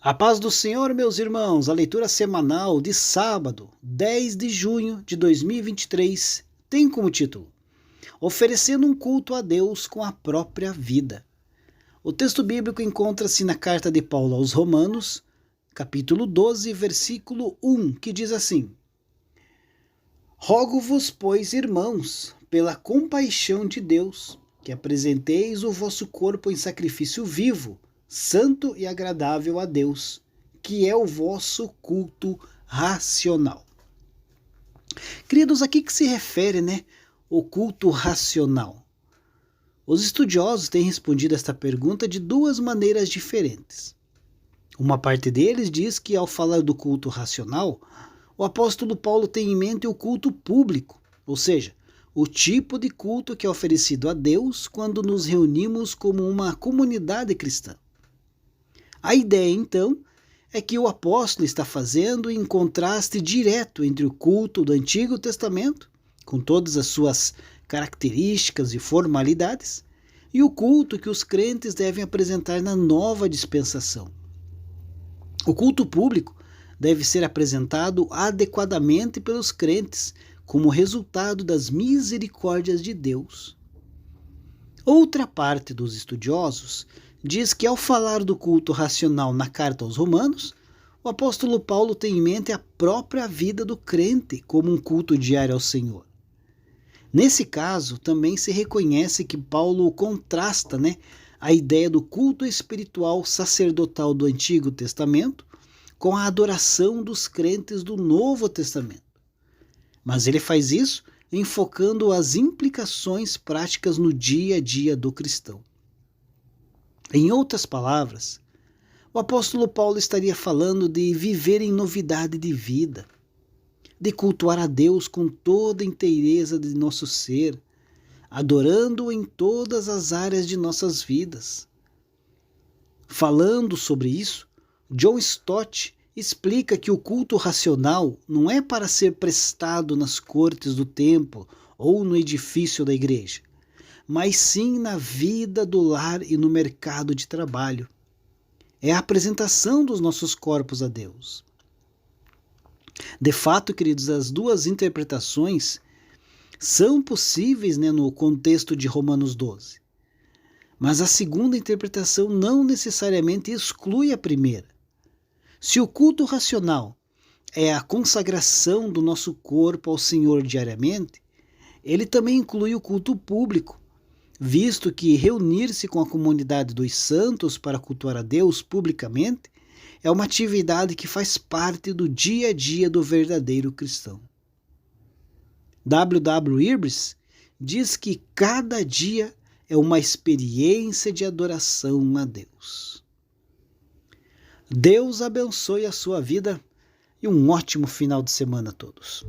A paz do Senhor, meus irmãos, a leitura semanal de sábado, 10 de junho de 2023, tem como título Oferecendo um culto a Deus com a própria vida. O texto bíblico encontra-se na carta de Paulo aos Romanos, capítulo 12, versículo 1, que diz assim: Rogo-vos, pois, irmãos, pela compaixão de Deus, que apresenteis o vosso corpo em sacrifício vivo, santo e agradável a Deus, que é o vosso culto racional. Queridos, a que se refere, o culto racional? Os estudiosos têm respondido esta pergunta de duas maneiras diferentes. Uma parte deles diz que, ao falar do culto racional, o apóstolo Paulo tem em mente o culto público, ou seja, o tipo de culto que é oferecido a Deus quando nos reunimos como uma comunidade cristã. A ideia, então, é que o apóstolo está fazendo em contraste direto entre o culto do Antigo Testamento, com todas as suas características e formalidades, e o culto que os crentes devem apresentar na nova dispensação. O culto público deve ser apresentado adequadamente pelos crentes, como resultado das misericórdias de Deus. Outra parte dos estudiosos diz que, ao falar do culto racional na carta aos Romanos, o apóstolo Paulo tem em mente a própria vida do crente como um culto diário ao Senhor. Nesse caso, também se reconhece que Paulo contrasta a ideia do culto espiritual sacerdotal do Antigo Testamento com a adoração dos crentes do Novo Testamento. Mas ele faz isso enfocando as implicações práticas no dia a dia do cristão. Em outras palavras, o apóstolo Paulo estaria falando de viver em novidade de vida, de cultuar a Deus com toda a inteireza de nosso ser, adorando-o em todas as áreas de nossas vidas. Falando sobre isso, John Stott explica que o culto racional não é para ser prestado nas cortes do templo ou no edifício da igreja, mas sim na vida do lar e no mercado de trabalho. É a apresentação dos nossos corpos a Deus. De fato, queridos, as duas interpretações são possíveis no contexto de Romanos 12. Mas a segunda interpretação não necessariamente exclui a primeira. Se o culto racional é a consagração do nosso corpo ao Senhor diariamente, ele também inclui o culto público, visto que reunir-se com a comunidade dos santos para cultuar a Deus publicamente é uma atividade que faz parte do dia a dia do verdadeiro cristão. W. Irbes diz que cada dia é uma experiência de adoração a Deus. Deus abençoe a sua vida e um ótimo final de semana a todos.